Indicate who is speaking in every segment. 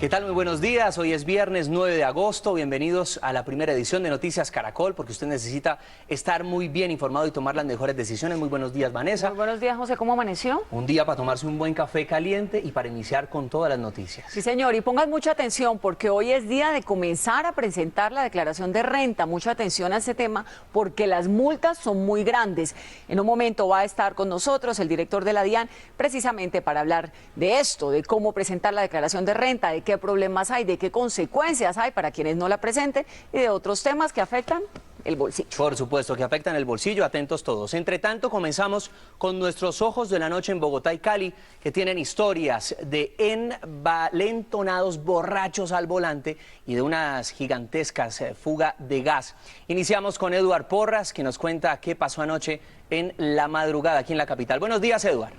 Speaker 1: ¿Qué tal? Muy buenos días. Hoy es viernes 9 de agosto. Bienvenidos a la primera edición de Noticias Caracol, porque usted necesita estar muy bien informado y tomar las mejores decisiones. Muy buenos días, Vanessa.
Speaker 2: Muy buenos días, José. ¿Cómo amaneció?
Speaker 1: Un día para tomarse un buen café caliente y para iniciar con todas las noticias.
Speaker 2: Sí, señor. Y pongan mucha atención porque hoy es día de comenzar a presentar la declaración de renta. Mucha atención a este tema porque las multas son muy grandes. En un momento va a estar con nosotros el director de la DIAN precisamente para hablar de esto, de cómo presentar la declaración de renta, de qué problemas hay, de qué consecuencias hay para quienes no la presenten y de otros temas que afectan el bolsillo.
Speaker 1: Por supuesto, que afectan el bolsillo, atentos todos. Entre tanto, comenzamos con nuestros ojos de la noche en Bogotá y Cali, que tienen historias de envalentonados borrachos al volante y de unas gigantescas fugas de gas. Iniciamos con Eduard Porras, que nos cuenta qué pasó anoche en la madrugada aquí en la capital. Buenos días, Eduard.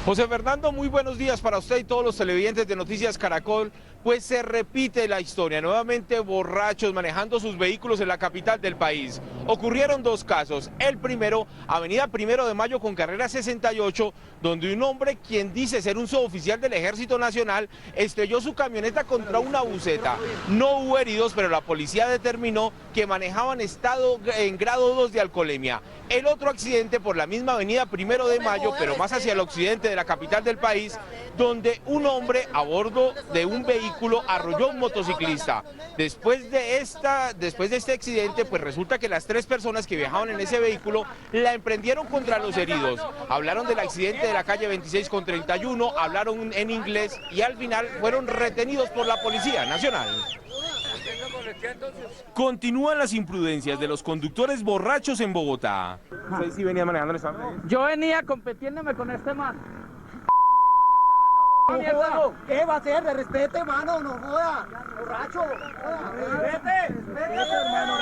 Speaker 3: José Fernando, muy buenos días para usted y todos los televidentes de Noticias Caracol. Pues se repite la historia, nuevamente borrachos manejando sus vehículos en la capital del país. Ocurrieron dos casos. El primero, avenida 1 de Mayo con carrera 68, donde un hombre, quien dice ser un suboficial del Ejército Nacional, estrelló su camioneta contra una buseta. No hubo heridos, pero la policía determinó que manejaban en grado 2 de alcoholemia. El otro accidente por la misma avenida 1 de Mayo, pero más hacia el occidente de la capital del país, donde un hombre a bordo de un vehículo arrolló a un motociclista. Después de este accidente, pues resulta que las tres personas que viajaban en ese vehículo la emprendieron contra los heridos. Hablaron del accidente de la calle 26 con 31, hablaron en inglés y al final fueron retenidos por la Policía Nacional. Continúan las imprudencias de los conductores borrachos en Bogotá. ¿Usted sí venía manejando en esta vez?
Speaker 4: Yo venía compitiéndome con este man.
Speaker 5: No joda. ¿Qué va a hacer? Respete, mano, no joda. Borracho. Respete, hermano.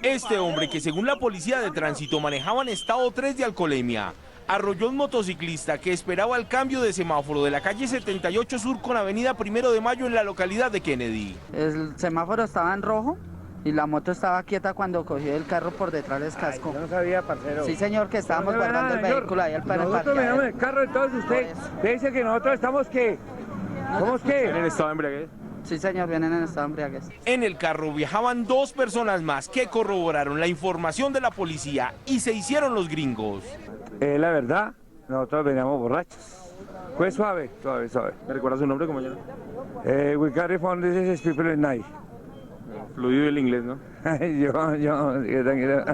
Speaker 3: Este hombre, que según la policía de tránsito manejaba en estado 3 de alcoholemia, arrolló a un motociclista que esperaba el cambio de semáforo de la calle 78 Sur con avenida 1 de Mayo en la localidad de Kennedy.
Speaker 4: El semáforo estaba en rojo y la moto estaba quieta cuando cogió el carro por detrás del casco.
Speaker 5: Yo no sabía, parcero.
Speaker 4: Sí, señor, que estábamos guardando el vehículo ahí al para el
Speaker 5: Nosotros
Speaker 4: parqueadero.
Speaker 5: venimos en el carro, entonces usted dice que nosotros estamos ¿qué? ¿Somos qué?
Speaker 3: ¿En estado de embriaguez?
Speaker 4: Sí, señor, vienen en estado de embriaguez.
Speaker 3: En el carro viajaban dos personas más que corroboraron la información de la policía y se hicieron los gringos.
Speaker 5: La verdad, nosotros veníamos borrachos. Pues suave.
Speaker 3: ¿Me recuerda su nombre, compañero?
Speaker 5: We carry from this people at night.
Speaker 3: Fluido el inglés, ¿no?
Speaker 5: Tranquilo.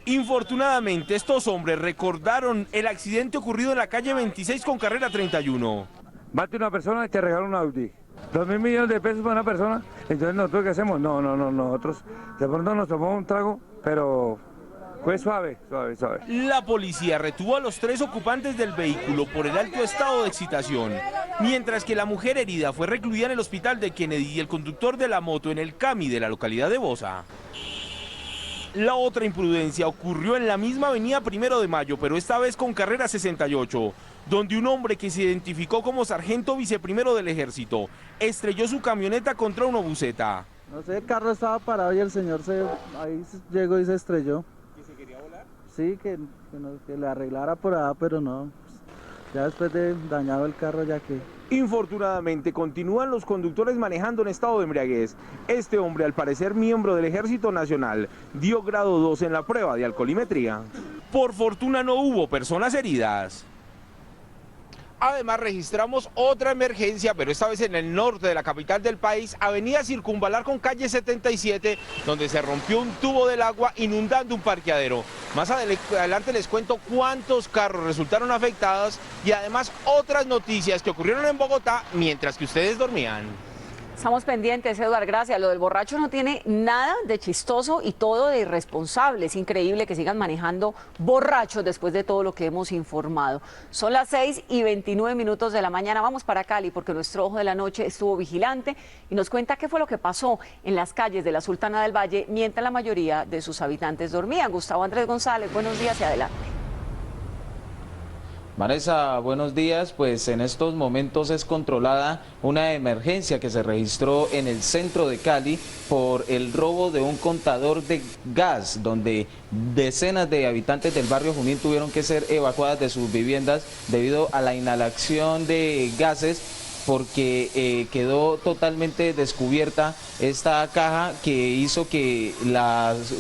Speaker 3: Infortunadamente, estos hombres recordaron el accidente ocurrido en la calle 26 con carrera 31.
Speaker 5: Mate una persona y te regala un Audi. 2.000 millones de pesos para una persona. Entonces, ¿nosotros qué hacemos? No. Nosotros de pronto nos tomamos un trago, pero pues suave.
Speaker 3: La policía retuvo a los tres ocupantes del vehículo por el alto estado de excitación, mientras que la mujer herida fue recluida en el hospital de Kennedy y el conductor de la moto en el CAMI de la localidad de Bosa. La otra imprudencia ocurrió en la misma avenida 1 de Mayo, pero esta vez con carrera 68, donde un hombre que se identificó como sargento viceprimero del ejército estrelló su camioneta contra una buseta.
Speaker 6: No sé, el carro estaba parado y el señor ahí llegó y se estrelló.
Speaker 3: ¿Y se quería volar?
Speaker 6: Sí, que le arreglara por allá, pero no. Ya después de dañado el carro, ya que...
Speaker 3: Infortunadamente, continúan los conductores manejando en estado de embriaguez. Este hombre, al parecer miembro del Ejército Nacional, dio grado 2 en la prueba de alcoholimetría. Por fortuna no hubo personas heridas. Además, registramos otra emergencia, pero esta vez en el norte de la capital del país, avenida Circunvalar con calle 77, donde se rompió un tubo del agua inundando un parqueadero. Más adelante les cuento cuántos carros resultaron afectados y además otras noticias que ocurrieron en Bogotá mientras que ustedes dormían.
Speaker 2: Estamos pendientes, Eduard, gracias. Lo del borracho no tiene nada de chistoso y todo de irresponsable. Es increíble que sigan manejando borrachos después de todo lo que hemos informado. Son las 6:29 de la mañana. Vamos para Cali porque nuestro ojo de la noche estuvo vigilante y nos cuenta qué fue lo que pasó en las calles de la Sultana del Valle mientras la mayoría de sus habitantes dormían. Gustavo Andrés González, buenos días y adelante.
Speaker 7: Vanessa, buenos días. Pues en estos momentos es controlada una emergencia que se registró en el centro de Cali por el robo de un contador de gas, donde decenas de habitantes del barrio Junín tuvieron que ser evacuadas de sus viviendas debido a la inhalación de gases, porque quedó totalmente descubierta esta caja que hizo que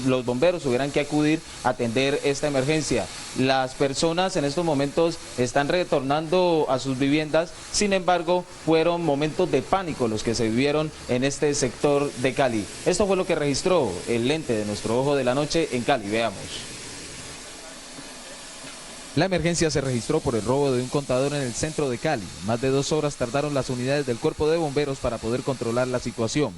Speaker 7: los bomberos tuvieran que acudir a atender esta emergencia. Las personas en estos momentos están retornando a sus viviendas, sin embargo, fueron momentos de pánico los que se vivieron en este sector de Cali. Esto fue lo que registró el lente de nuestro ojo de la noche en Cali. Veamos. La emergencia se registró por el robo de un contador en el centro de Cali. Más de 2 horas tardaron las unidades del cuerpo de bomberos para poder controlar la situación.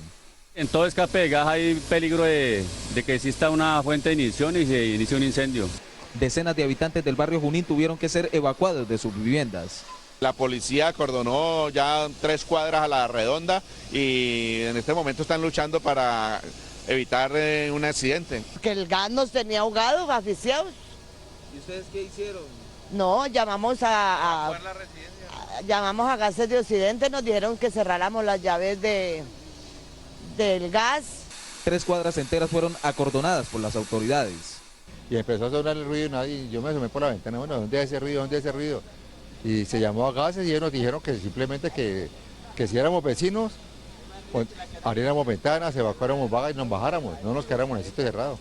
Speaker 8: En todo escape de gas hay peligro de que exista una fuente de ignición y se inicie un incendio.
Speaker 7: Decenas de habitantes del barrio Junín tuvieron que ser evacuados de sus viviendas.
Speaker 9: La policía acordonó ya 3 cuadras a la redonda y en este momento están luchando para evitar un accidente.
Speaker 10: Que el gas nos tenía ahogados, asfixiados.
Speaker 7: ¿Y ustedes qué hicieron?
Speaker 10: No, llamamos llamamos a Gases de Occidente, nos dijeron que cerráramos las llaves del gas.
Speaker 7: 3 cuadras enteras fueron acordonadas por las autoridades.
Speaker 11: Y empezó a sonar el ruido y yo me asomé por la ventana, bueno, ¿dónde es ese ruido? ¿Dónde es ese ruido? Y se llamó a Gases y ellos nos dijeron que simplemente que si éramos vecinos, pues, abriéramos ventanas, evacuáramos vagas y nos bajáramos, no nos quedáramos en el sitio cerrado.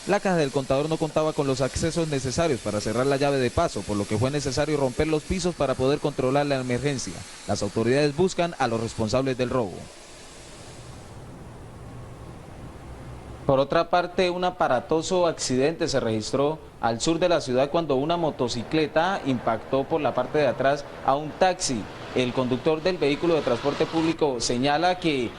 Speaker 7: La caja del contador no contaba con los accesos necesarios para cerrar la llave de paso, por lo que fue necesario romper los pisos para poder controlar la emergencia. Las autoridades buscan a los responsables del robo. Por otra parte, un aparatoso accidente se registró al sur de la ciudad cuando una motocicleta impactó por la parte de atrás a un taxi. El conductor del vehículo de transporte público señala que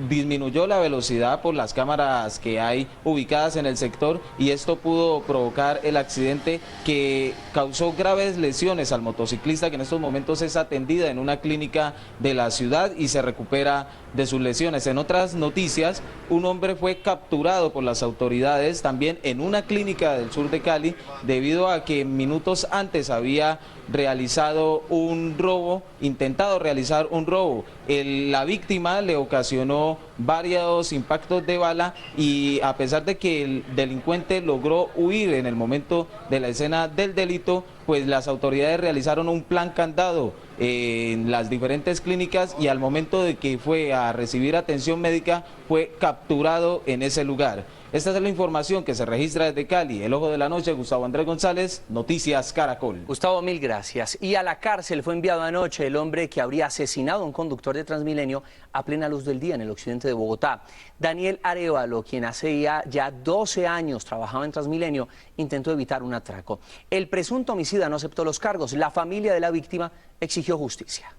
Speaker 7: disminuyó la velocidad por las cámaras que hay ubicadas en el sector y esto pudo provocar el accidente que causó graves lesiones al motociclista, que en estos momentos es atendida en una clínica de la ciudad y se recupera de sus lesiones. En otras noticias, un hombre fue capturado por las autoridades también en una clínica del sur de Cali debido a que minutos antes había realizado un robo, intentado realizar un robo. La víctima le ocasionó varios impactos de bala y a pesar de que el delincuente logró huir en el momento de la escena del delito, pues las autoridades realizaron un plan candado en las diferentes clínicas y al momento de que fue a recibir atención médica fue capturado en ese lugar. Esta es la información que se registra desde Cali. El Ojo de la Noche, Gustavo Andrés González, Noticias Caracol.
Speaker 1: Gustavo, mil gracias. Y a la cárcel fue enviado anoche el hombre que habría asesinado a un conductor de Transmilenio a plena luz del día en el occidente de Bogotá. Daniel Arévalo, quien hace ya 12 años trabajaba en Transmilenio, intentó evitar un atraco. El presunto homicida no aceptó los cargos. La familia de la víctima exigió justicia.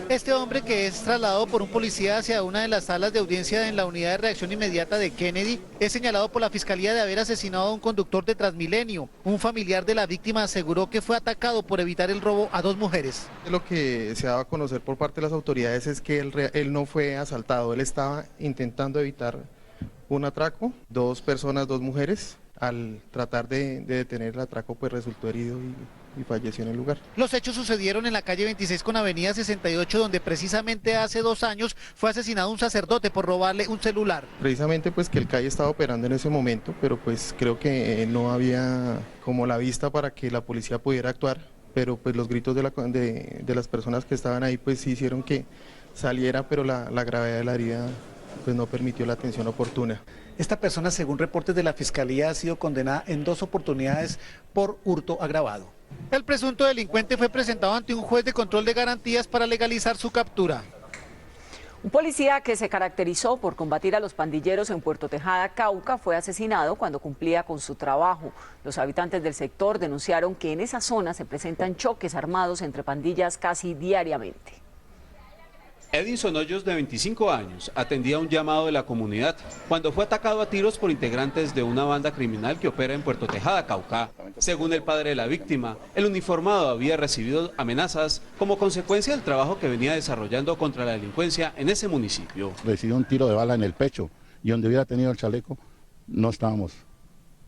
Speaker 12: Este hombre, que es trasladado por un policía hacia una de las salas de audiencia en la unidad de reacción inmediata de Kennedy, es señalado por la fiscalía de haber asesinado a un conductor de Transmilenio. Un familiar de la víctima aseguró que fue atacado por evitar el robo a 2 mujeres.
Speaker 13: Lo que se ha dado a conocer por parte de las autoridades es que él no fue asaltado, él estaba intentando evitar un atraco. 2 personas, 2 mujeres, al tratar de detener el atraco, pues resultó herido y falleció en el lugar.
Speaker 12: Los hechos sucedieron en la calle 26 con avenida 68, donde precisamente hace 2 años fue asesinado un sacerdote por robarle un celular.
Speaker 13: Precisamente pues que el CAI estaba operando en ese momento, pero pues creo que no había como la vista para que la policía pudiera actuar, pero pues los gritos de las personas que estaban ahí pues sí hicieron que saliera, pero la gravedad de la herida pues no permitió la atención oportuna.
Speaker 12: Esta persona, según reportes de la fiscalía, ha sido condenada en 2 oportunidades por hurto agravado. El presunto delincuente fue presentado ante un juez de control de garantías para legalizar su captura.
Speaker 2: Un policía que se caracterizó por combatir a los pandilleros en Puerto Tejada, Cauca, fue asesinado cuando cumplía con su trabajo. Los habitantes del sector denunciaron que en esa zona se presentan choques armados entre pandillas casi diariamente.
Speaker 14: Edinson Hoyos, de 25 años, atendía un llamado de la comunidad cuando fue atacado a tiros por integrantes de una banda criminal que opera en Puerto Tejada, Cauca. Según el padre de la víctima, el uniformado había recibido amenazas como consecuencia del trabajo que venía desarrollando contra la delincuencia en ese municipio.
Speaker 15: Recibió un tiro de bala en el pecho y donde hubiera tenido el chaleco no estábamos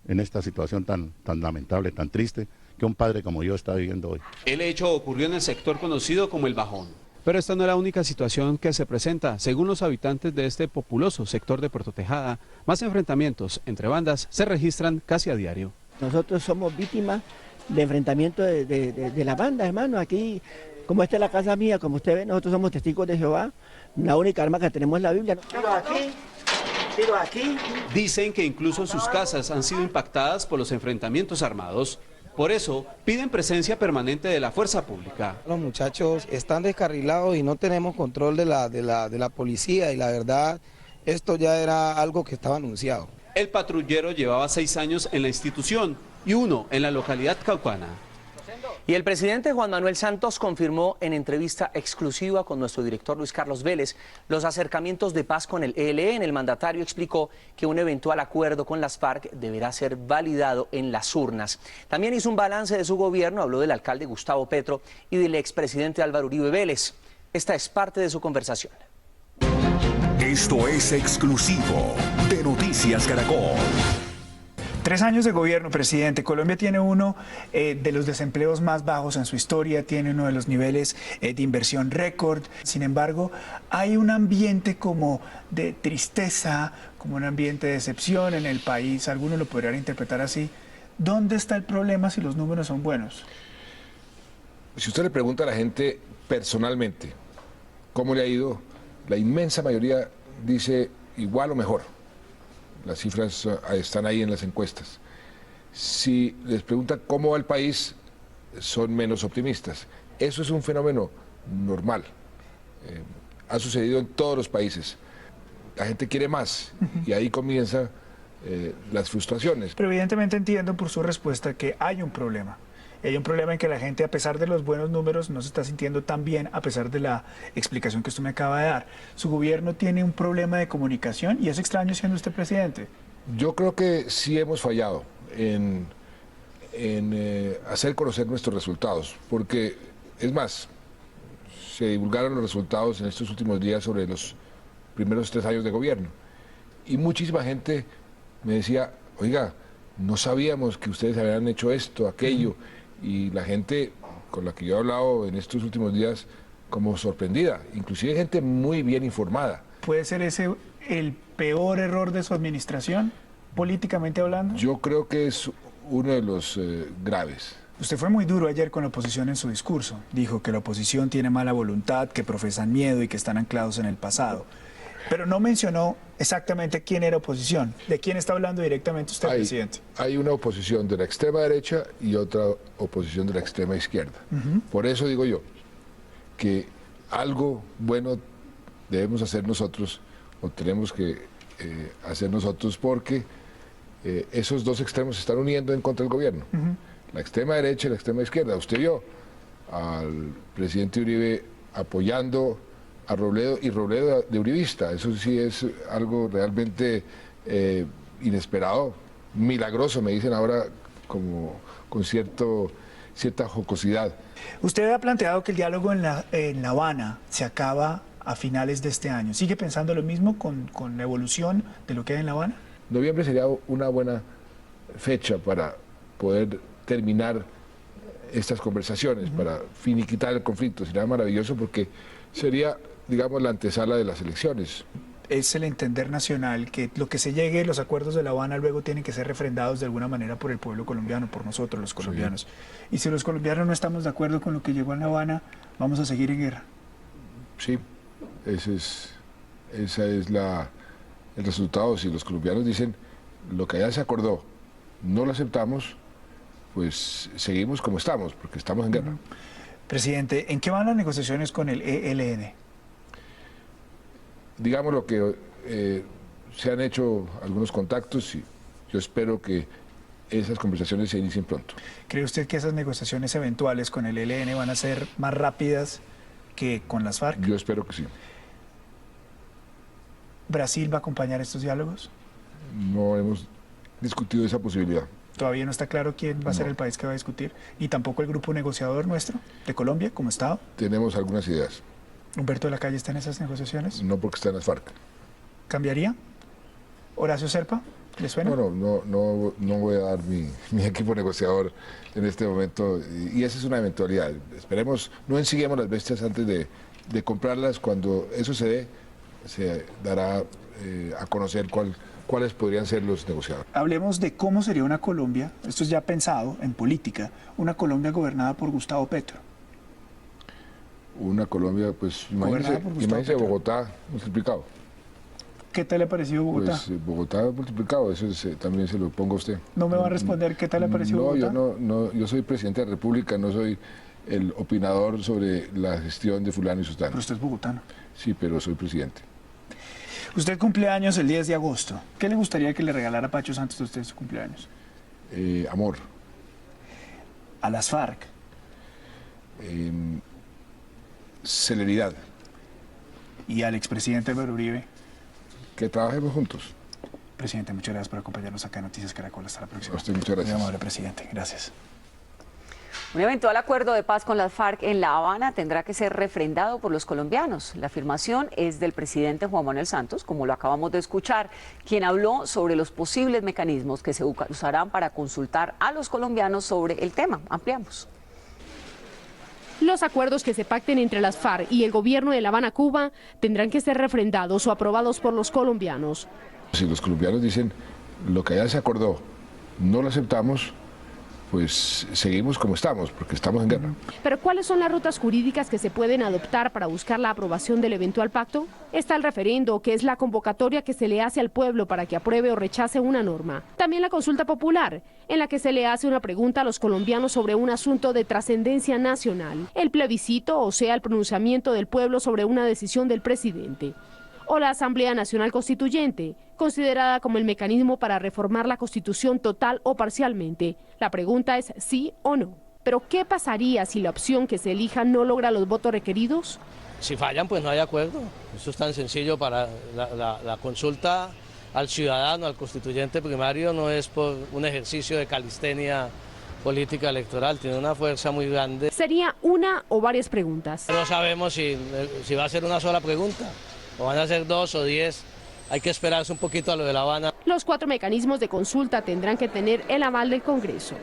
Speaker 15: en esta situación tan lamentable, tan triste, que un padre como yo está viviendo hoy.
Speaker 14: El hecho ocurrió en el sector conocido como El Bajón. Pero esta no es la única situación que se presenta. Según los habitantes de este populoso sector de Puerto Tejada, más enfrentamientos entre bandas se registran casi a diario.
Speaker 16: Nosotros somos víctimas de enfrentamiento de la banda, hermano. Aquí, como esta es la casa mía, como usted ve, nosotros somos testigos de Jehová. La única arma que tenemos es la Biblia. Tiro aquí.
Speaker 14: Dicen que incluso sus casas han sido impactadas por los enfrentamientos armados. Por eso, piden presencia permanente de la fuerza pública.
Speaker 17: Los muchachos están descarrilados y no tenemos control de la policía y la verdad, esto ya era algo que estaba anunciado.
Speaker 14: El patrullero llevaba 6 años en la institución y 1 en la localidad caucana.
Speaker 1: Y el presidente Juan Manuel Santos confirmó en entrevista exclusiva con nuestro director Luis Carlos Vélez los acercamientos de paz con el ELN. El mandatario explicó que un eventual acuerdo con las FARC deberá ser validado en las urnas. También hizo un balance de su gobierno, habló del alcalde Gustavo Petro y del expresidente Álvaro Uribe Vélez. Esta es parte de su conversación.
Speaker 18: Esto es exclusivo de Noticias Caracol.
Speaker 19: 3 años de gobierno, presidente. Colombia tiene uno de los desempleos más bajos en su historia, tiene uno de los niveles de inversión récord. Sin embargo, hay un ambiente como de tristeza, como un ambiente de decepción en el país. Algunos lo podrían interpretar así. ¿Dónde está el problema si los números son buenos?
Speaker 20: Si usted le pregunta a la gente personalmente cómo le ha ido, la inmensa mayoría dice igual o mejor. Las cifras están ahí en las encuestas. Si les preguntan cómo va el país, son menos optimistas. Eso es un fenómeno normal. Ha sucedido en todos los países. La gente quiere más y ahí comienzan las frustraciones.
Speaker 19: Pero evidentemente entiendo por su respuesta que hay un problema. Hay un problema en que la gente, a pesar de los buenos números, no se está sintiendo tan bien, a pesar de la explicación que usted me acaba de dar. ¿Su gobierno tiene un problema de comunicación y es extraño siendo usted presidente?
Speaker 20: Yo creo que sí hemos fallado en hacer conocer nuestros resultados, porque, es más, se divulgaron los resultados en estos últimos días sobre los primeros 3 años de gobierno. Y muchísima gente me decía, oiga, no sabíamos que ustedes habían hecho esto, aquello. Y la gente con la que yo he hablado en estos últimos días como sorprendida, inclusive gente muy bien informada.
Speaker 19: ¿Puede ser ese el peor error de su administración, políticamente hablando?
Speaker 20: Yo creo que es uno de los graves.
Speaker 19: Usted fue muy duro ayer con la oposición en su discurso. Dijo que la oposición tiene mala voluntad, que profesan miedo y que están anclados en el pasado. Pero no mencionó exactamente quién era oposición. ¿De quién está hablando directamente usted, presidente?
Speaker 20: Hay una oposición de la extrema derecha y otra oposición de la extrema izquierda. Por eso digo yo que algo bueno debemos hacer nosotros, o tenemos que hacer nosotros, porque esos dos extremos se están uniendo en contra del gobierno. La extrema derecha y la extrema izquierda. Usted vio al presidente Uribe apoyando a Robledo y Robledo de uribista. Eso sí es algo realmente inesperado, milagroso, me dicen ahora como con cierta jocosidad.
Speaker 19: Usted ha planteado que el diálogo en La Habana se acaba a finales de este año. ¿Sigue pensando lo mismo con la evolución de lo que hay en La Habana?
Speaker 20: Noviembre sería una buena fecha para poder terminar estas conversaciones, para finiquitar el conflicto. Sería maravilloso porque sería, digamos, la antesala de las elecciones.
Speaker 19: Es el entender nacional que lo que se llegue, los acuerdos de La Habana luego tienen que ser refrendados de alguna manera por el pueblo colombiano, por nosotros los colombianos. Sí. Y si los colombianos no estamos de acuerdo con lo que llegó en La Habana, vamos a seguir en guerra.
Speaker 20: Sí, ese es el resultado. Si los colombianos dicen lo que allá se acordó, no lo aceptamos, pues seguimos como estamos, porque estamos en guerra.
Speaker 19: Presidente, ¿en qué van las negociaciones con el ELN?
Speaker 20: Digamos lo que se han hecho algunos contactos y yo espero que esas conversaciones se inicien pronto.
Speaker 19: ¿Cree usted que esas negociaciones eventuales con el ELN van a ser más rápidas que con las FARC?
Speaker 20: Yo espero que sí.
Speaker 19: ¿Brasil va a acompañar estos diálogos?
Speaker 20: No hemos discutido esa posibilidad.
Speaker 19: ¿Todavía no está claro quién va a ser el país que va a discutir? ¿Y tampoco el grupo negociador nuestro, de Colombia, como Estado?
Speaker 20: Tenemos algunas ideas.
Speaker 19: ¿Humberto de la Calle está en esas negociaciones?
Speaker 20: No, porque está en las FARC.
Speaker 19: ¿Cambiaría? Horacio Serpa, ¿le suena?
Speaker 20: Bueno, no voy a dar mi equipo negociador en este momento y esa es una eventualidad. Esperemos, no ensiguemos las bestias antes de comprarlas. Cuando eso se dé, se dará a conocer cuáles podrían ser los negociadores.
Speaker 19: Hablemos de cómo sería una Colombia, esto es ya pensado en política, una Colombia gobernada por Gustavo Petro.
Speaker 20: Una Colombia, pues imagínese Bogotá multiplicado.
Speaker 19: ¿Qué tal le ha parecido Bogotá?
Speaker 20: Pues Bogotá multiplicado, eso también se lo pongo a usted.
Speaker 19: ¿No me va a responder qué tal le ha parecido Bogotá?
Speaker 20: Yo soy presidente de la República, no soy el opinador sobre la gestión de fulano y sutano.
Speaker 19: Pero usted es bogotano.
Speaker 20: Sí, pero soy presidente.
Speaker 19: Usted cumple años el 10 de agosto. ¿Qué le gustaría que le regalara Pacho Santos a usted su cumpleaños?
Speaker 20: Amor.
Speaker 19: ¿A las FARC?
Speaker 20: Celeridad.
Speaker 19: ¿Y al expresidente Álvaro Uribe?
Speaker 20: Que trabajemos juntos.
Speaker 19: Presidente, muchas gracias por acompañarnos acá en Noticias Caracol. Hasta la próxima.
Speaker 20: A usted muchas gracias.
Speaker 19: Muy amable, presidente. Gracias.
Speaker 2: Un eventual acuerdo de paz con las FARC en La Habana tendrá que ser refrendado por los colombianos. La afirmación es del presidente Juan Manuel Santos, como lo acabamos de escuchar, quien habló sobre los posibles mecanismos que se usarán para consultar a los colombianos sobre el tema. Ampliamos.
Speaker 21: Los acuerdos que se pacten entre las FARC y el gobierno de La Habana, Cuba, tendrán que ser refrendados o aprobados por los colombianos.
Speaker 20: Si los colombianos dicen lo que allá se acordó, no lo aceptamos, pues seguimos como estamos, porque estamos en guerra.
Speaker 21: Pero ¿cuáles son las rutas jurídicas que se pueden adoptar para buscar la aprobación del eventual pacto? Está el referendo, que es la convocatoria que se le hace al pueblo para que apruebe o rechace una norma. También la consulta popular, en la que se le hace una pregunta a los colombianos sobre un asunto de trascendencia nacional. El plebiscito, o sea, el pronunciamiento del pueblo sobre una decisión del presidente. O la Asamblea Nacional Constituyente, considerada como el mecanismo para reformar la Constitución total o parcialmente. La pregunta es sí o no. Pero ¿qué pasaría si la opción que se elija no logra los votos requeridos?
Speaker 22: Si fallan, pues no hay acuerdo. Eso es tan sencillo. Para la consulta al ciudadano, al constituyente primario, no es por un ejercicio de calistenia política electoral, tiene una fuerza muy grande.
Speaker 21: Sería una o varias preguntas.
Speaker 22: No sabemos si va a ser una sola pregunta, o van a ser 2 o 10. Hay que esperarse un poquito a lo de La Habana.
Speaker 21: Los 4 mecanismos de consulta tendrán que tener el aval del Congreso.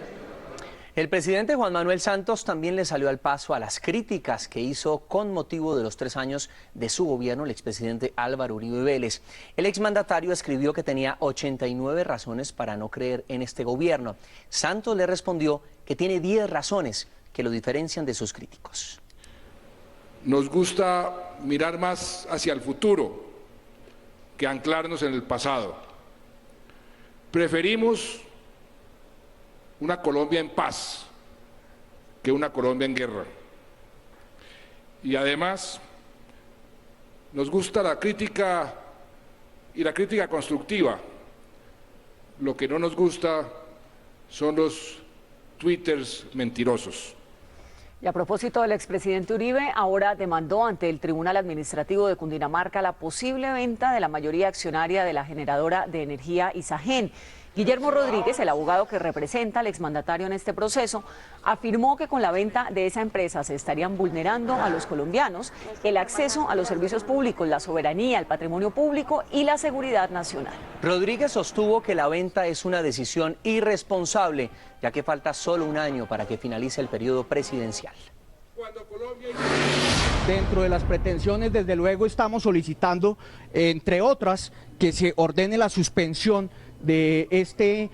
Speaker 1: El presidente Juan Manuel Santos también le salió al paso a las críticas que hizo con motivo de los 3 años de su gobierno el expresidente Álvaro Uribe Vélez. El exmandatario escribió que tenía 89 razones para no creer en este gobierno. Santos le respondió que tiene 10 razones que lo diferencian de sus críticos.
Speaker 23: Nos gusta mirar más hacia el futuro que anclarnos en el pasado. Preferimos una Colombia en paz que una Colombia en guerra. Y además, nos gusta la crítica y la crítica constructiva. Lo que no nos gusta son los twitters mentirosos.
Speaker 2: Y a propósito del expresidente Uribe, ahora demandó ante el Tribunal Administrativo de Cundinamarca la posible venta de la mayoría accionaria de la generadora de energía Isagen. Guillermo Rodríguez, el abogado que representa al exmandatario en este proceso, afirmó que con la venta de esa empresa se estarían vulnerando a los colombianos el acceso a los servicios públicos, la soberanía, el patrimonio público y la seguridad nacional. Rodríguez sostuvo que la venta es una decisión irresponsable, ya que falta solo un año para que finalice el periodo presidencial.
Speaker 24: Dentro de las pretensiones, desde luego, estamos solicitando, entre otras, que se ordene la suspensión de este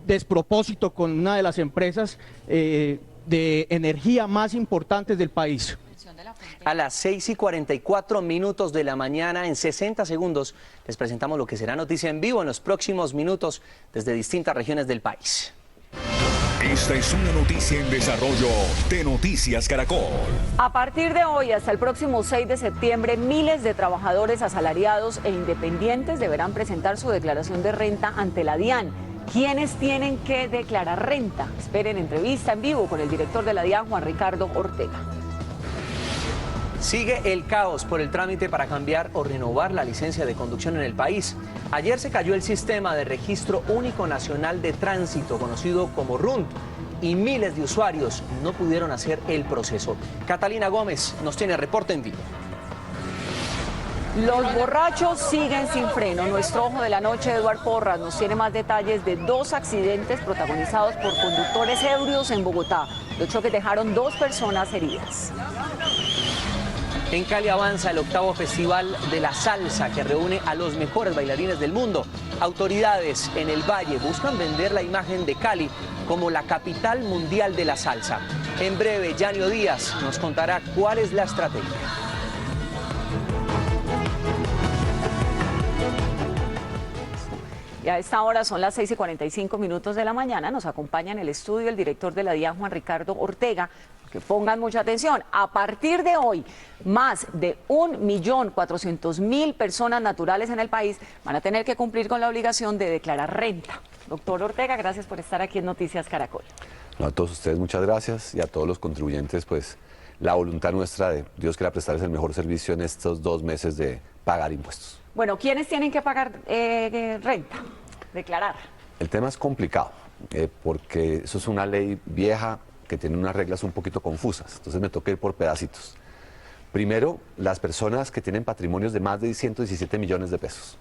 Speaker 24: despropósito con una de las empresas de energía más importantes del país.
Speaker 1: A las 6:44 de la mañana, en 60 segundos, les presentamos lo que será noticia en vivo en los próximos minutos desde distintas regiones del país.
Speaker 18: Esta es una noticia en desarrollo de Noticias Caracol.
Speaker 2: A partir de hoy hasta el próximo 6 de septiembre, miles de trabajadores asalariados e independientes deberán presentar su declaración de renta ante la DIAN. ¿Quiénes tienen que declarar renta? Esperen entrevista en vivo con el director de la DIAN, Juan Ricardo Ortega.
Speaker 1: Sigue el caos por el trámite para cambiar o renovar la licencia de conducción en el país. Ayer se cayó el sistema de registro único nacional de tránsito, conocido como RUNT, y miles de usuarios no pudieron hacer el proceso. Catalina Gómez nos tiene reporte en vivo.
Speaker 2: Los borrachos siguen sin freno. Nuestro ojo de la noche, Eduard Porras, nos tiene más detalles de 2 accidentes protagonizados por conductores ebrios en Bogotá. Los choques dejaron 2 personas heridas.
Speaker 1: En Cali avanza el 8º Festival de la Salsa, que reúne a los mejores bailarines del mundo. Autoridades en el Valle buscan vender la imagen de Cali como la capital mundial de la salsa. En breve, Yanio Díaz nos contará cuál es la estrategia.
Speaker 2: Y a esta hora son las 6:45 de la mañana. Nos acompaña en el estudio el director de la DIAN, Juan Ricardo Ortega. Que pongan mucha atención. A partir de hoy, más de 1.400.000 personas naturales en el país van a tener que cumplir con la obligación de declarar renta. Doctor Ortega, gracias por estar aquí en Noticias Caracol.
Speaker 3: No, a todos ustedes muchas gracias y a todos los contribuyentes, pues la voluntad nuestra de Dios quiera prestarles el mejor servicio en estos 2 meses de pagar impuestos.
Speaker 2: Bueno, ¿quiénes tienen que pagar renta? Declarar.
Speaker 3: El tema es complicado porque eso es una ley vieja que tiene unas reglas un poquito confusas, entonces me toca ir por pedacitos. Primero, las personas que tienen patrimonios de más de 117 millones de pesos.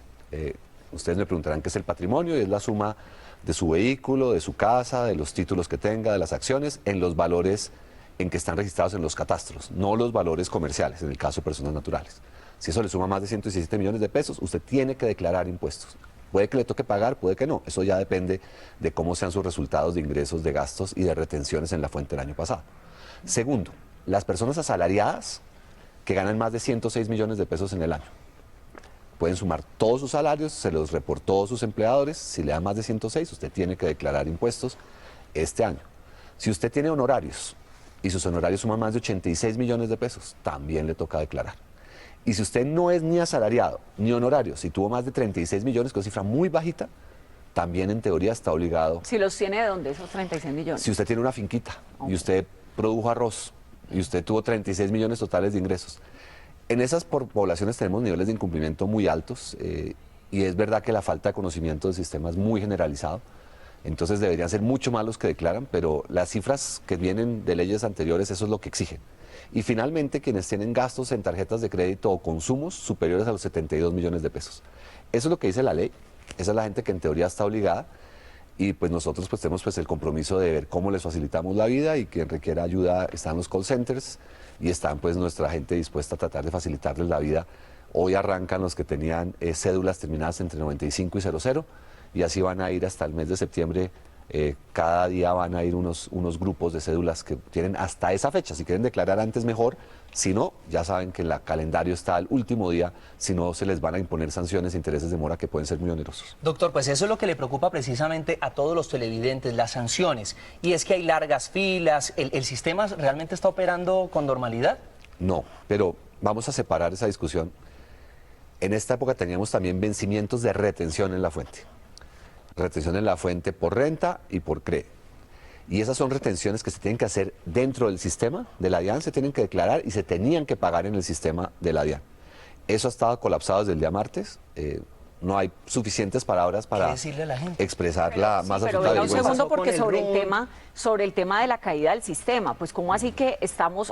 Speaker 3: Ustedes me preguntarán qué es el patrimonio y es la suma de su vehículo, de su casa, de los títulos que tenga, de las acciones, en los valores en que están registrados en los catastros, no los valores comerciales, en el caso de personas naturales. Si eso le suma más de 117 millones de pesos, usted tiene que declarar impuestos. Puede que le toque pagar, puede que no. Eso ya depende de cómo sean sus resultados de ingresos, de gastos y de retenciones en la fuente del año pasado. Segundo, las personas asalariadas que ganan más de 106 millones de pesos en el año. Pueden sumar todos sus salarios, se los reportó a sus empleadores. Si le dan más de 106, usted tiene que declarar impuestos este año. Si usted tiene honorarios y sus honorarios suman más de 86 millones de pesos, también le toca declarar. Y si usted no es ni asalariado ni honorario, si tuvo más de 36 millones, que es una cifra muy bajita, también en teoría está obligado.
Speaker 2: Si los tiene, ¿de dónde esos 36 millones?
Speaker 3: Si usted tiene una finquita y usted produjo arroz y usted tuvo 36 millones totales de ingresos. En esas poblaciones tenemos niveles de incumplimiento muy altos y es verdad que la falta de conocimiento del sistema es muy generalizado. Entonces deberían ser mucho más los que declaran, pero las cifras que vienen de leyes anteriores, eso es lo que exigen. Y finalmente, quienes tienen gastos en tarjetas de crédito o consumos superiores a los 72 millones de pesos. Eso es lo que dice la ley, esa es la gente que en teoría está obligada y pues nosotros pues tenemos pues el compromiso de ver cómo les facilitamos la vida y quien requiera ayuda están los call centers y están pues nuestra gente dispuesta a tratar de facilitarles la vida. Hoy arrancan los que tenían cédulas terminadas entre 95 y 00 y así van a ir hasta el mes de septiembre. Cada día van a ir unos grupos de cédulas que tienen hasta esa fecha. Si quieren declarar antes, mejor. Si no, ya saben que el calendario está al último día. Si no, se les van a imponer sanciones e intereses de mora que pueden ser muy onerosos.
Speaker 1: Doctor, pues eso es lo que le preocupa precisamente a todos los televidentes, las sanciones. Y es que hay largas filas. ¿El sistema realmente está operando con normalidad?
Speaker 3: No, pero vamos a separar esa discusión. En esta época teníamos también vencimientos de retención en la fuente. Retención en la fuente por renta y por CRE. Y esas son retenciones que se tienen que hacer dentro del sistema de la DIAN, se tienen que declarar y se tenían que pagar en el sistema de la DIAN. Eso ha estado colapsado desde el día martes. No hay suficientes palabras para expresar la más absoluta vergüenza.
Speaker 2: Un segundo, porque sobre el tema de la caída del sistema, pues cómo así que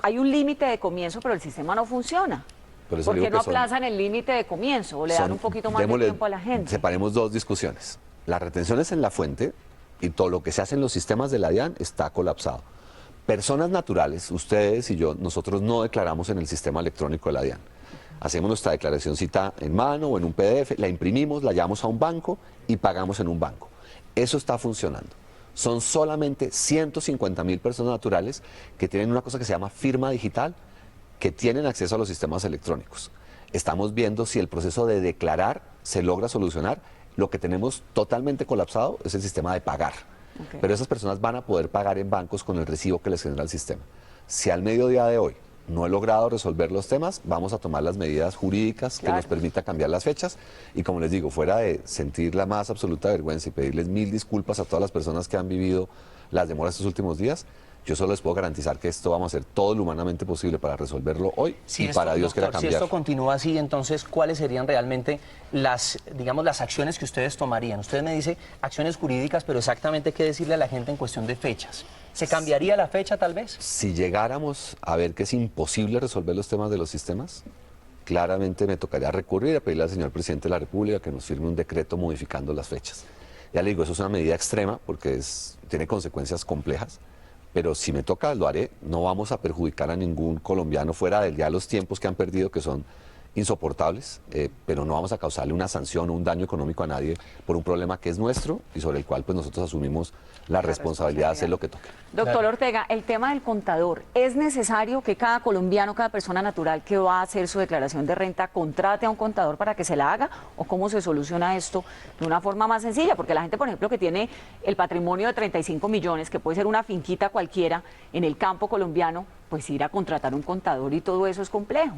Speaker 2: hay un límite de comienzo, pero el sistema no funciona. ¿Por qué no aplazan el límite de comienzo o le dan un poquito más de tiempo a la gente?
Speaker 3: Separemos 2 discusiones. Las retenciones en la fuente y todo lo que se hace en los sistemas de la DIAN está colapsado. Personas naturales, ustedes y yo, nosotros no declaramos en el sistema electrónico de la DIAN. Hacemos nuestra declaracióncita en mano o en un PDF, la imprimimos, la llevamos a un banco y pagamos en un banco. Eso está funcionando. Son solamente 150.000 personas naturales que tienen una cosa que se llama firma digital, que tienen acceso a los sistemas electrónicos. Estamos viendo si el proceso de declarar se logra solucionar. Lo que tenemos totalmente colapsado es el sistema de pagar. Pero esas personas van a poder pagar en bancos con el recibo que les genera el sistema. Si al mediodía de hoy no he logrado resolver los temas, vamos a tomar las medidas jurídicas que nos permita cambiar las fechas. Y como les digo, fuera de sentir la más absoluta vergüenza y pedirles 1000 disculpas a todas las personas que han vivido las demoras estos últimos días, yo solo les puedo garantizar que esto vamos a hacer todo lo humanamente posible para resolverlo hoy y para Dios quiera cambiar.
Speaker 1: Si esto continúa así, entonces, ¿cuáles serían realmente las acciones que ustedes tomarían? Usted me dice acciones jurídicas, pero exactamente qué decirle a la gente en cuestión de fechas. ¿Se cambiaría la fecha tal vez?
Speaker 3: Si llegáramos a ver que es imposible resolver los temas de los sistemas, claramente me tocaría recurrir a pedirle al señor presidente de la República que nos firme un decreto modificando las fechas. Ya le digo, eso es una medida extrema porque tiene consecuencias complejas, pero si me toca lo haré. No vamos a perjudicar a ningún colombiano fuera de ya los tiempos que han perdido, que son insoportables, pero no vamos a causarle una sanción o un daño económico a nadie por un problema que es nuestro y sobre el cual pues nosotros asumimos la responsabilidad de hacer lo que toque.
Speaker 2: Doctor Ortega, el tema del contador, ¿es necesario que cada colombiano, cada persona natural que va a hacer su declaración de renta contrate a un contador para que se la haga? ¿O cómo se soluciona esto de una forma más sencilla? Porque la gente, por ejemplo, que tiene el patrimonio de 35 millones, que puede ser una finquita cualquiera en el campo colombiano, pues ir a contratar un contador y todo eso es complejo.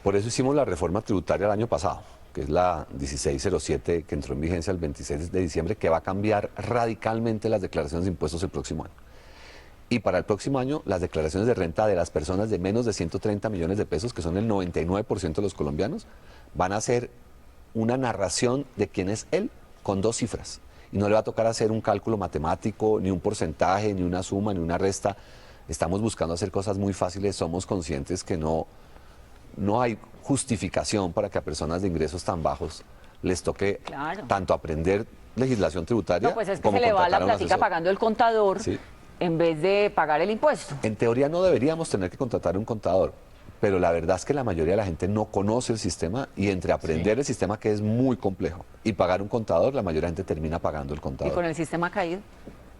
Speaker 3: Por eso hicimos la reforma tributaria el año pasado, que es la 1607, que entró en vigencia el 26 de diciembre, que va a cambiar radicalmente las declaraciones de impuestos el próximo año. Y para el próximo año, las declaraciones de renta de las personas de menos de 130 millones de pesos, que son el 99% de los colombianos, van a ser una narración de quién es él con 2 cifras. Y no le va a tocar hacer un cálculo matemático, ni un porcentaje, ni una suma, ni una resta. Estamos buscando hacer cosas muy fáciles, somos conscientes que no hay justificación para que a personas de ingresos tan bajos les toque tanto aprender legislación tributaria
Speaker 2: no, pues es que
Speaker 3: como
Speaker 2: se le va la
Speaker 3: contratar a un
Speaker 2: plática
Speaker 3: asesor.
Speaker 2: pagando el contador en vez de pagar el impuesto.
Speaker 3: En teoría no deberíamos tener que contratar un contador, pero la verdad es que la mayoría de la gente no conoce el sistema y entre aprender el sistema, que es muy complejo, y pagar un contador, la mayoría de gente termina pagando el contador.
Speaker 2: ¿Y con el sistema caído?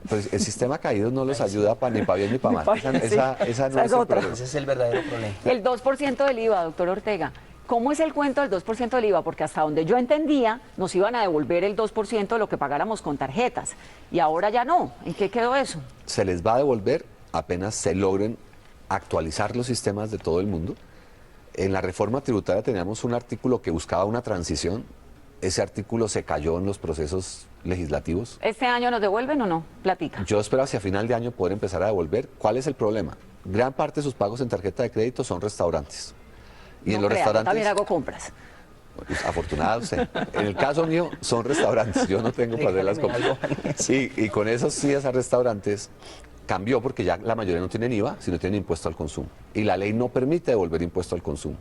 Speaker 3: Pues el sistema caído no los ayuda ni para bien ni para mal. Esa no es
Speaker 2: otra.
Speaker 1: Ese es el verdadero problema.
Speaker 2: El 2% del IVA, doctor Ortega. ¿Cómo es el cuento del 2% del IVA? Porque hasta donde yo entendía, nos iban a devolver el 2% de lo que pagáramos con tarjetas. Y ahora ya no. ¿En qué quedó eso?
Speaker 3: Se les va a devolver apenas se logren actualizar los sistemas de todo el mundo. En la reforma tributaria teníamos un artículo que buscaba una transición. Ese artículo se cayó en los procesos legislativos.
Speaker 2: ¿Este año nos devuelven o no? Platica.
Speaker 3: Yo espero hacia final de año poder empezar a devolver. ¿Cuál es el problema? Gran parte de sus pagos en tarjeta de crédito son restaurantes. Y
Speaker 2: no
Speaker 3: en los
Speaker 2: crea,
Speaker 3: restaurantes...
Speaker 2: yo también hago compras.
Speaker 3: Pues, afortunada usted. En el caso mío son restaurantes. Yo no tengo para hacer las compras. Y con esos días a restaurantes cambió porque ya la mayoría no tienen IVA, sino tienen impuesto al consumo. Y la ley no permite devolver impuesto al consumo.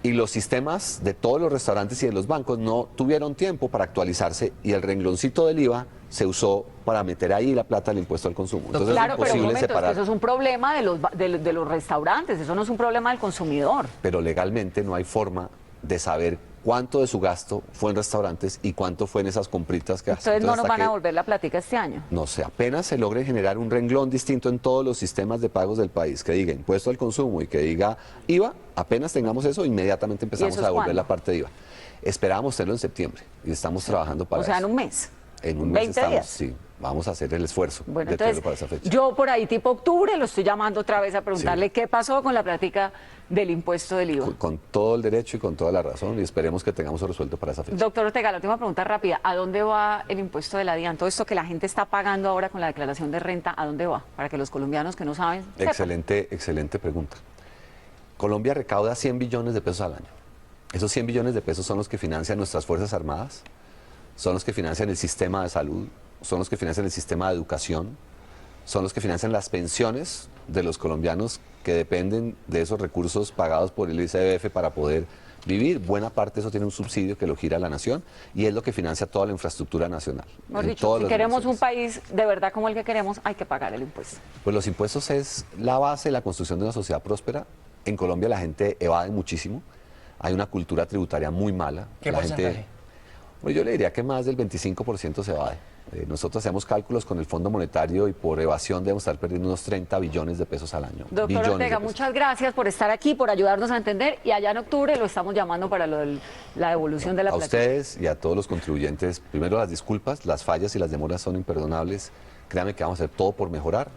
Speaker 3: Y los sistemas de todos los restaurantes y de los bancos no tuvieron tiempo para actualizarse y el rengloncito del IVA se usó para meter ahí la plata del impuesto al consumo. Entonces
Speaker 2: claro,
Speaker 3: es imposible
Speaker 2: pero un momento,
Speaker 3: separar.
Speaker 2: es que eso es un problema de los restaurantes, eso no es un problema del consumidor.
Speaker 3: Pero legalmente no hay forma de saber cuánto de su gasto fue en restaurantes y cuánto fue en esas compritas que hacen.
Speaker 2: Entonces no nos van a devolver la plática este año.
Speaker 3: No sé, apenas se logre generar un renglón distinto en todos los sistemas de pagos del país, que diga impuesto al consumo y que diga IVA, apenas tengamos eso, inmediatamente empezamos a devolver la parte de IVA. Esperábamos hacerlo en septiembre y estamos trabajando para eso.
Speaker 2: O sea, en un mes.
Speaker 3: En un mes
Speaker 2: 20
Speaker 3: estamos,
Speaker 2: días.
Speaker 3: sí, vamos a hacer el esfuerzo
Speaker 2: Bueno,
Speaker 3: de
Speaker 2: entonces,
Speaker 3: tenerlo para esa fecha.
Speaker 2: yo por ahí tipo octubre lo estoy llamando otra vez a preguntarle qué pasó con la plática del impuesto del IVA.
Speaker 3: Con todo el derecho y con toda la razón y esperemos que tengamos eso resuelto para esa fecha.
Speaker 2: Doctor Ortega, la última pregunta rápida. ¿A dónde va el impuesto de la DIAN? Todo esto que la gente está pagando ahora con la declaración de renta, ¿a dónde va? Para que los colombianos que no saben sepan.
Speaker 3: Excelente pregunta. Colombia recauda 100 billones de pesos al año. Esos 100 billones de pesos son los que financian nuestras Fuerzas Armadas, son los que financian el sistema de salud, son los que financian el sistema de educación, son los que financian las pensiones de los colombianos que dependen de esos recursos pagados por el ICBF para poder vivir. Buena parte de eso tiene un subsidio que lo gira la nación y es lo que financia toda la infraestructura nacional.
Speaker 2: Mejor dicho, si queremos un país de verdad como el que queremos, hay que pagar el impuesto.
Speaker 3: Pues los impuestos es la base de la construcción de una sociedad próspera. En Colombia la gente evade muchísimo, hay una cultura tributaria muy mala.
Speaker 1: ¿Qué porcentaje?
Speaker 3: Bueno, yo le diría que más del 25% se evade. Nosotros hacemos cálculos con el Fondo Monetario y por evasión debemos estar perdiendo unos 30 billones de pesos al año.
Speaker 2: Doctor Ortega, muchas gracias por estar aquí, por ayudarnos a entender y allá en octubre lo estamos llamando para la devolución de la plata.
Speaker 3: A ustedes y a todos los contribuyentes, primero las disculpas, las fallas y las demoras son imperdonables. Créanme que vamos a hacer todo por mejorar.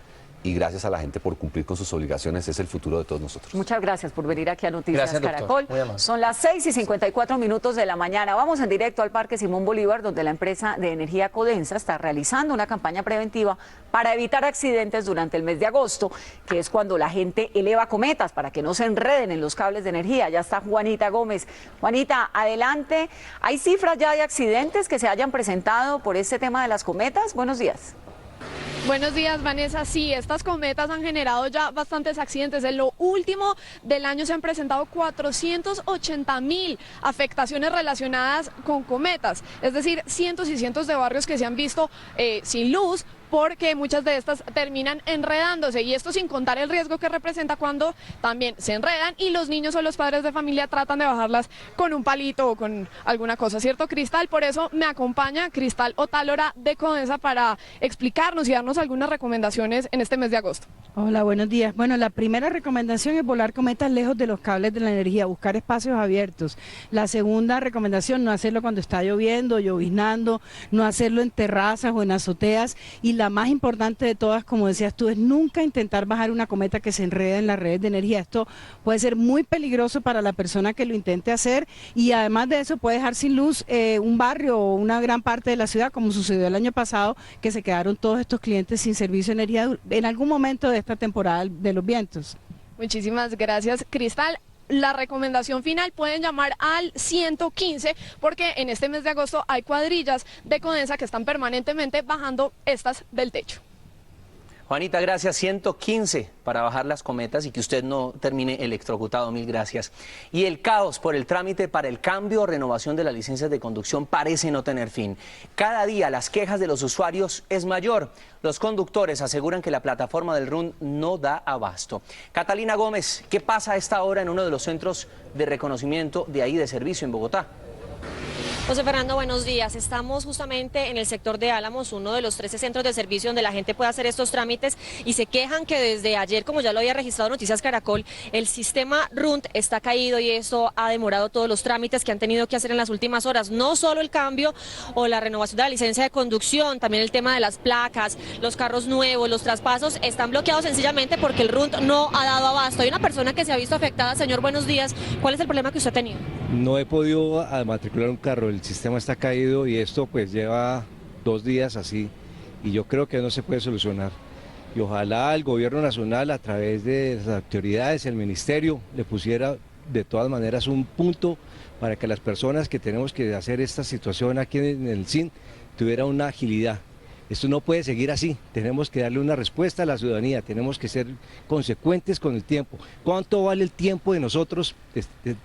Speaker 3: Y gracias a la gente por cumplir con sus obligaciones, es el futuro de todos nosotros.
Speaker 2: Muchas gracias por venir aquí a Noticias
Speaker 1: Gracias,
Speaker 2: Caracol. Son las 6:54 de la mañana. Vamos en directo al Parque Simón Bolívar, donde la empresa de energía Codensa está realizando una campaña preventiva para evitar accidentes durante el mes de agosto, que es cuando la gente eleva cometas para que no se enreden en los cables de energía. Ya está Juanita Gómez. Juanita, adelante. ¿Hay cifras ya de accidentes que se hayan presentado por este tema de las cometas? Buenos días.
Speaker 4: Buenos días, Vanessa. Sí, estas cometas han generado ya bastantes accidentes. En lo último del año se han presentado 480.000 afectaciones relacionadas con cometas, es decir, cientos y cientos de barrios que se han visto sin luz, porque muchas de estas terminan enredándose, y esto sin contar el riesgo que representa cuando también se enredan y los niños o los padres de familia tratan de bajarlas con un palito o con alguna cosa, ¿cierto, Cristal? Por eso me acompaña Cristal Otálora de CODENSA para explicarnos y darnos algunas recomendaciones en este mes de agosto.
Speaker 5: Hola, buenos días. Bueno, la primera recomendación es volar cometas lejos de los cables de la energía, buscar espacios abiertos. La segunda recomendación, no hacerlo cuando está lloviendo, lloviznando, no hacerlo en terrazas o en azoteas, y la más importante de todas, como decías tú, es nunca intentar bajar una cometa que se enreda en las redes de energía. Esto puede ser muy peligroso para la persona que lo intente hacer, y además de eso puede dejar sin luz un barrio o una gran parte de la ciudad, como sucedió el año pasado, que se quedaron todos estos clientes sin servicio de energía en algún momento de esta temporada de los vientos.
Speaker 4: Muchísimas gracias, Cristal. La recomendación final, pueden llamar al 115 porque en este mes de agosto hay cuadrillas de CODENSA que están permanentemente bajando estas del techo.
Speaker 1: Juanita, gracias. 115 para bajar las cometas y que usted no termine electrocutado. Mil gracias. Y el caos por el trámite para el cambio o renovación de las licencias de conducción parece no tener fin. Cada día las quejas de los usuarios es mayor. Los conductores aseguran que la plataforma del RUN no da abasto. Catalina Gómez, ¿qué pasa a esta hora en uno de los centros de reconocimiento de ahí de servicio en Bogotá?
Speaker 6: José Fernando, buenos días. Estamos justamente en el sector de Álamos, uno de los 13 centros de servicio donde la gente puede hacer estos trámites, y se quejan que desde ayer, como ya lo había registrado Noticias Caracol, el sistema RUNT está caído y eso ha demorado todos los trámites que han tenido que hacer en las últimas horas. No solo el cambio o la renovación de la licencia de conducción, también el tema de las placas, los carros nuevos, los traspasos están bloqueados sencillamente porque el RUNT no ha dado abasto. Hay una persona que se ha visto afectada. Señor, buenos días. ¿Cuál es el problema que usted ha tenido?
Speaker 8: No he podido matricular un carro, el sistema está caído y esto pues lleva 2 días así, y yo creo que no se puede solucionar. Y ojalá el gobierno nacional, a través de las autoridades, el ministerio, le pusiera de todas maneras un punto para que las personas que tenemos que hacer esta situación aquí en el SIN tuviera una agilidad. Esto no puede seguir así, tenemos que darle una respuesta a la ciudadanía, tenemos que ser consecuentes con el tiempo. ¿Cuánto vale el tiempo de nosotros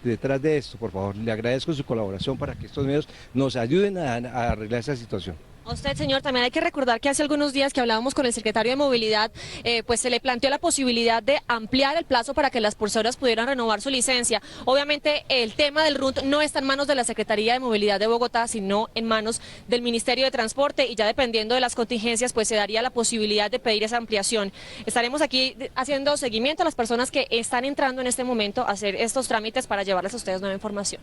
Speaker 8: detrás de esto? Por favor, le agradezco su colaboración para que estos medios nos ayuden a arreglar esa situación.
Speaker 6: A usted, señor, también hay que recordar que hace algunos días que hablábamos con el secretario de Movilidad, pues se le planteó la posibilidad de ampliar el plazo para que las personas pudieran renovar su licencia. Obviamente el tema del RUNT no está en manos de la Secretaría de Movilidad de Bogotá, sino en manos del Ministerio de Transporte, y ya dependiendo de las contingencias, pues se daría la posibilidad de pedir esa ampliación. Estaremos aquí haciendo seguimiento a las personas que están entrando en este momento a hacer estos trámites para llevarles a ustedes nueva información.